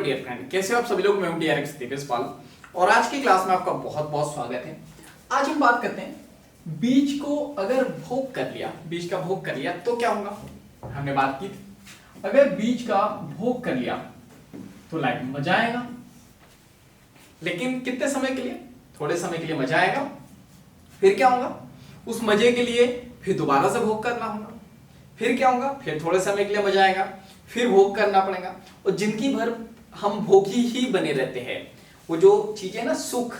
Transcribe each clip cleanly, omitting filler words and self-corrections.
Dear friend, कैसे हो आप सभी लोग। मैं हूं DRX दिव्यपाल और आज की क्लास में आपका बहुत बहुत स्वागत है। आज हम बात करते हैं बीज को अगर भोग कर लिया, बीज का भोग कर लिया तो क्या होगा। हमने बात की थी अगर बीज का भोग कर लिया तो लाइफ में मजा आएगा, लेकिन कितने समय के लिए, थोड़े समय के लिए मजा आएगा। फिर क्या होगा, उस मजे के लिए फिर दोबारा से भोग करना होगा। फिर क्या होगा, फिर थोड़े समय के लिए मजा आएगा, फिर भोग करना पड़ेगा और जिंदगी भर हम भोगी ही बने रहते हैं। वो जो चीजें ना, सुख,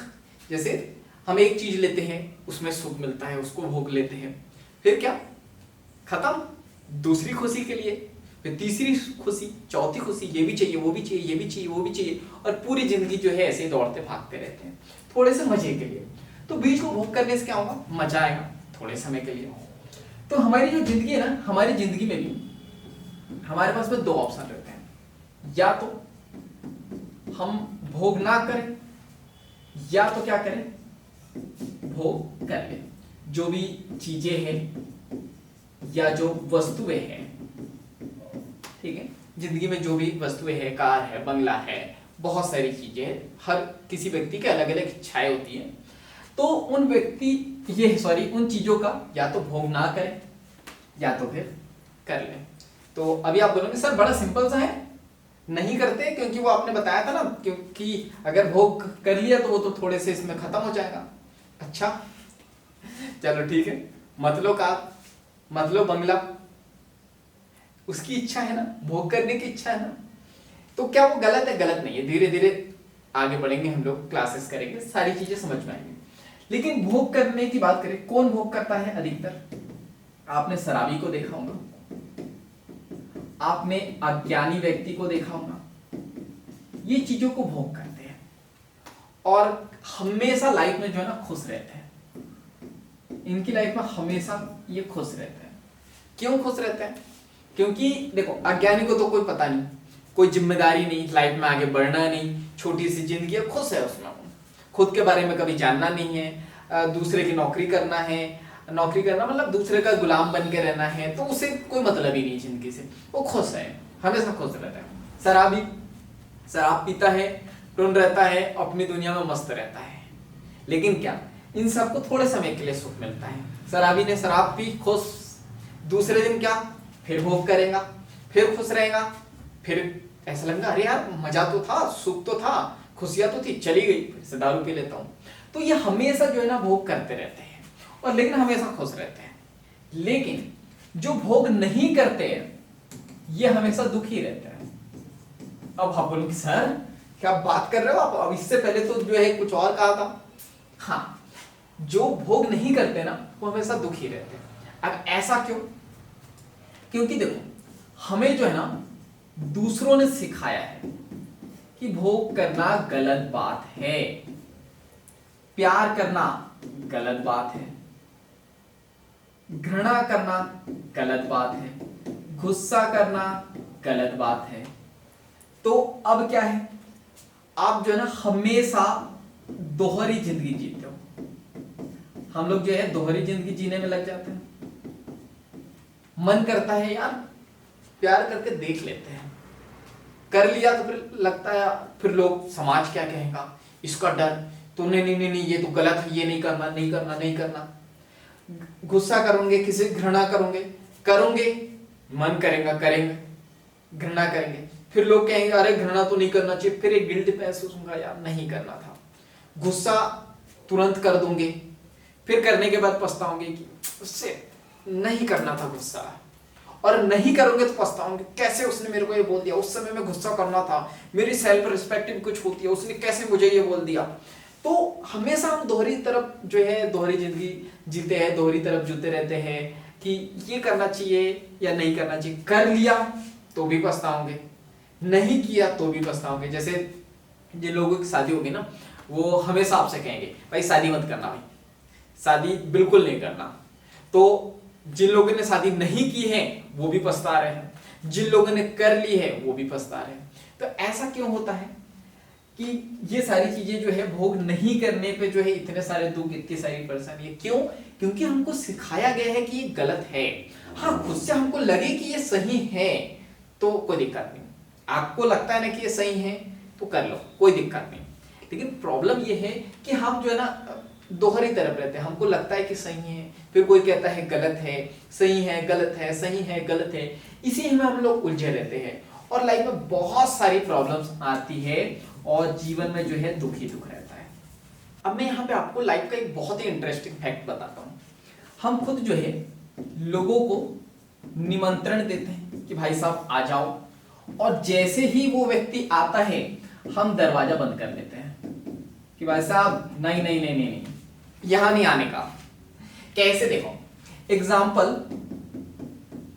जैसे हम एक चीज लेते हैं उसमें सुख मिलता है, उसको भोग लेते हैं, फिर क्या खत्म, दूसरी खुशी के लिए, फिर तीसरी खुशी, चौथी खुशी, ये भी चाहिए, वो भी चाहिए, ये भी चाहिए, वो भी चाहिए, और पूरी जिंदगी जो है ऐसे ही दौड़ते भागते रहते हैं थोड़े से मजे के लिए। तो बीज को भोग करने से क्या होगा, मजा आएगा थोड़े समय के लिए। तो हमारी जो जिंदगी है ना, हमारी जिंदगी में भी हमारे पास में दो ऑप्शन रहते हैं, या तो हम भोग ना करें या तो क्या करें, भोग कर लें। जो भी चीजें हैं या जो वस्तुएं हैं, ठीक है, जिंदगी में जो भी वस्तुएं हैं, कार है, बंगला है, बहुत सारी चीजें हैं, हर किसी व्यक्ति के अलग अलग इच्छाएं होती हैं। तो उन चीजों का या तो भोग ना करें या तो फिर कर लें। तो अभी आप बोलोगे सर बड़ा सिंपल सा है, नहीं करते, क्योंकि वो आपने बताया था ना, क्योंकि अगर भोग कर लिया तो वो तो थोड़े से इसमें खत्म हो जाएगा। अच्छा चलो ठीक है, मतलब बंगला, उसकी इच्छा है ना, भोग करने की इच्छा है ना, तो क्या वो गलत है? गलत नहीं है। धीरे धीरे आगे बढ़ेंगे हम लोग, क्लासेस करेंगे, सारी चीजें समझ में आएंगी। लेकिन भोग करने की बात करें, कौन भोग करता है अधिकतर? आपने शराबी को देखा होगा, आपने अज्ञानी व्यक्ति को देखा होगा, ये चीजों को भोग करते हैं और हमेशा लाइफ में जो है ना खुश रहते हैं। इनकी लाइफ में हमेशा ये खुश रहते हैं। क्यों खुश रहते हैं? क्योंकि देखो, अज्ञानी को तो कोई पता नहीं, कोई जिम्मेदारी नहीं, लाइफ में आगे बढ़ना नहीं, छोटी सी जिंदगी है, खुश है उसमें, खुद के बारे में कभी जानना नहीं है, दूसरे की नौकरी करना मतलब दूसरे का गुलाम बन के रहना है, तो उसे कोई मतलब ही नहीं जिंदगी से, वो खुश है, हमेशा खुश रहता है। शराबी शराब पीता है, टुन रहता है, अपनी दुनिया में मस्त रहता है, लेकिन क्या इन सबको थोड़े समय के लिए सुख मिलता है। शराबी ने शराब पी, खुश, दूसरे दिन क्या, फिर भोग करेगा, फिर खुश रहेगा, फिर ऐसा लगेगा अरे यार मजा तो था, सुख तो था, खुशियां तो थी, चली गई, फिर से दारू पी लेता हूं। तो ये हमेशा जो है ना भोग करते रहते हैं और लेकिन हमेशा खुश रहते हैं। लेकिन जो भोग नहीं करते हैं ये हमेशा दुखी रहते हैं। अब आप बोलोगे सर क्या बात कर रहे हो आप, अब इससे पहले तो जो है कुछ और कहा था। हाँ, जो भोग नहीं करते ना वो हमेशा दुखी रहते हैं। अब ऐसा क्यों? क्योंकि देखो, हमें जो है ना दूसरों ने सिखाया है कि भोग करना गलत बात है, प्यार करना गलत बात है, घृणा करना गलत बात है, गुस्सा करना गलत बात है। तो अब क्या है, आप जो है ना हमेशा दोहरी जिंदगी जीते हो। हम लोग जो है दोहरी जिंदगी जीने में लग जाते हैं। मन करता है यार प्यार करके देख लेते हैं, कर लिया तो फिर लगता है, फिर लोग, समाज क्या कहेगा, इसका डर, तो नहीं ये तो गलत है, ये नहीं करना। गुस्सा करोगे, किसी घृणा करोगे, मन करेगा, करेंगे, घृणा करेंगे, फिर लोग कहेंगे अरे घृणा तो नहीं करना चाहिए, फिर एक गिल्ट महसूस होगा, यार नहीं करना था। गुस्सा तुरंत कर दूंगे, फिर करने के बाद पछताओगे कि उससे नहीं करना था गुस्सा, और नहीं करोगे तो पछताओगे, कैसे उसने मेरे को ये बोल दिया, उस समय में गुस्सा करना था, मेरी सेल्फ रिस्पेक्ट भी कुछ होती है, उसने कैसे मुझे ये बोल दिया। तो हमेशा हम दोहरी तरफ जो है दोहरी जिंदगी जीते हैं, दोहरी तरफ जुते रहते हैं कि ये करना चाहिए या नहीं करना चाहिए। कर लिया तो भी पछताओगे, नहीं किया तो भी पछताओगे। जैसे जिन लोगों की शादी होगी ना, वो हमेशा आपसे कहेंगे भाई शादी मत करना, भाई शादी बिल्कुल नहीं करना। तो जिन लोगों ने शादी नहीं की है वो भी पछता रहे हैं, जिन लोगों ने कर ली है वो भी पछता रहे हैं। तो ऐसा क्यों होता है कि ये सारी चीजें जो है भोग नहीं करने पे जो है इतने सारे दुख, इतनी सारी परेशानी है। क्यों? क्योंकि हमको सिखाया गया है कि ये गलत है। हाँ, खुद से हमको लगे कि ये सही है तो कोई दिक्कत नहीं। आपको लगता है ना कि ये सही है, तो कर लो, कोई दिक्कत नहीं। लेकिन प्रॉब्लम ये है कि हम जो है ना दोहरी तरफ रहते हैं, हमको लगता है कि सही है, फिर कोई कहता है गलत है, सही है गलत है, सही है गलत है, इसी में हम लोग उलझे रहते हैं और लाइफ में बहुत सारी प्रॉब्लम्स आती है और जीवन में जो है दुख ही दुख रहता है। अब मैं यहाँ पे आपको लाइफ का एक बहुत ही इंटरेस्टिंग फैक्ट बताता हूँ। हम खुद जो है लोगों को निमंत्रण देते हैं कि भाई साहब आ जाओ, और जैसे ही वो व्यक्ति आता है हम दरवाजा बंद कर देते हैं कि भाई साहब नहीं नहीं नहीं नहीं नहीं, यहां नहीं आने का। कैसे? देखो एग्जाम्पल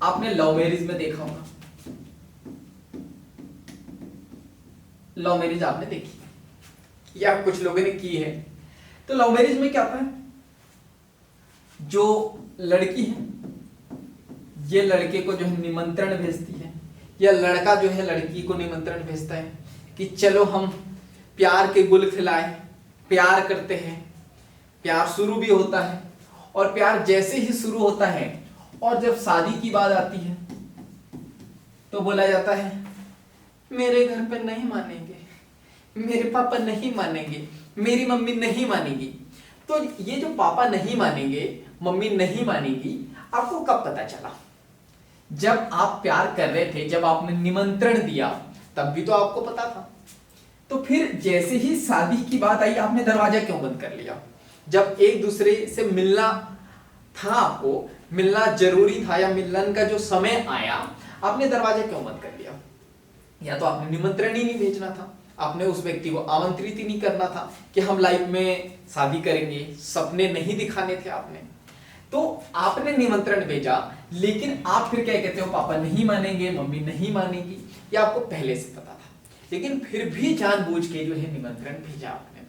आपने लव मैरिज में देखा होगा, लव मैरिज आपने देखी या कुछ लोगों ने की है। तो लव मैरिज में क्या होता है, जो लड़की है ये लड़के को जो है निमंत्रण भेजती है, या लड़का जो है लड़की को निमंत्रण भेजता है कि चलो हम प्यार के गुल खिलाएं, प्यार करते हैं। प्यार शुरू भी होता है और प्यार जैसे ही शुरू होता है और जब शादी की बात आती है तो बोला जाता है मेरे घर पर नहीं मानेंगे, मेरे पापा नहीं मानेंगे, मेरी मम्मी नहीं मानेगी। तो ये जो पापा नहीं मानेंगे, मम्मी नहीं मानेगी, आपको कब पता चला? जब आप प्यार कर रहे थे, जब आपने निमंत्रण दिया तब भी तो आपको पता था। तो फिर जैसे ही शादी की बात आई आपने दरवाजा क्यों बंद कर लिया? जब एक दूसरे से मिलना था, आपको मिलना जरूरी था या मिलन का जो समय आया, आपने दरवाजा क्यों बंद कर लिया? या तो आपने निमंत्रण ही नहीं भेजना था, आपने उस व्यक्ति को आमंत्रित ही नहीं करना था कि हम लाइफ में शादी करेंगे, सपने नहीं दिखाने थे आपने। तो आपने निमंत्रण भेजा, लेकिन आप फिर क्या कहते हो, पापा नहीं मानेंगे, मम्मी नहीं मानेगी, ये आपको पहले से पता था, लेकिन फिर भी जानबूझ के जो है निमंत्रण भेजा आपने।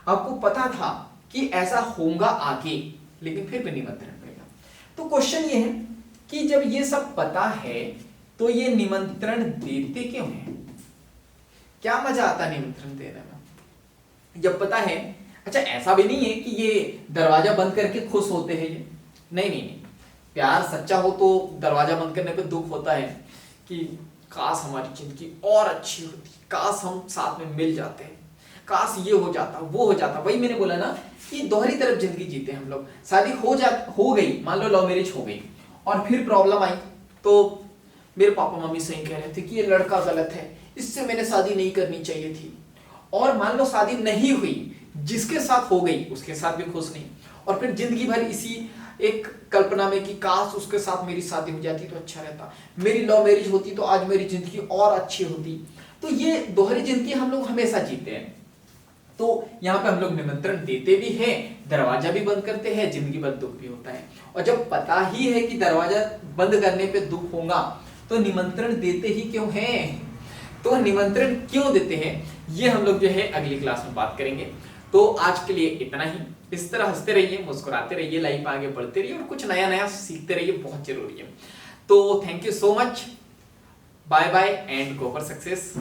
आपको पता था कि ऐसा होगा आगे, लेकिन फिर भी निमंत्रण भेजा। तो क्वेश्चन ये है कि जब ये सब पता है तो ये निमंत्रण देते क्यों है? क्या मजा आता है निमंत्रण देने में जब पता है? अच्छा, ऐसा भी नहीं है कि ये दरवाजा बंद करके खुश होते हैं ये, नहीं नहीं नहीं। प्यार सच्चा हो तो दरवाजा बंद करने पे दुख होता है कि काश हमारी जिंदगी और अच्छी होती, काश हम साथ में मिल जाते हैं, काश ये हो जाता वो हो जाता। वही मैंने बोला ना कि दोहरी तरफ जिंदगी जीते हैं हम लोग। शादी हो गई, मान लो लव मैरिज हो गई और फिर प्रॉब्लम आई तो मेरे पापा मम्मी सही कह रहे थे कि ये लड़का गलत है, इससे मैंने शादी नहीं करनी चाहिए थी। और मान लो शादी नहीं हुई, जिसके साथ हो गई उसके साथ भी खुश नहीं, और फिर जिंदगी भर इसी एक कल्पना में कि काश उसके साथ मेरी शादी हो जाती तो अच्छा रहता, मेरी लव मैरिज होती तो आज मेरी जिंदगी और अच्छी होती। तो ये दोहरी जिंदगी हम लोग हमेशा जीते हैं। तो यहाँ पे हम लोग निमंत्रण देते भी हैं, दरवाजा भी बंद करते हैं, जिंदगी भर दुख भी होता है। और जब पता ही है कि दरवाजा बंद करने पे दुख होगा तो निमंत्रण देते ही क्यों हैं? तो निमंत्रण क्यों देते हैं ये हम लोग जो है अगली क्लास में बात करेंगे। तो आज के लिए इतना ही। इस तरह हंसते रहिए, मुस्कुराते रहिए, लाइफ आगे बढ़ते रहिए और कुछ नया नया सीखते रहिए, बहुत जरूरी है। तो thank you so much, bye bye and go for success.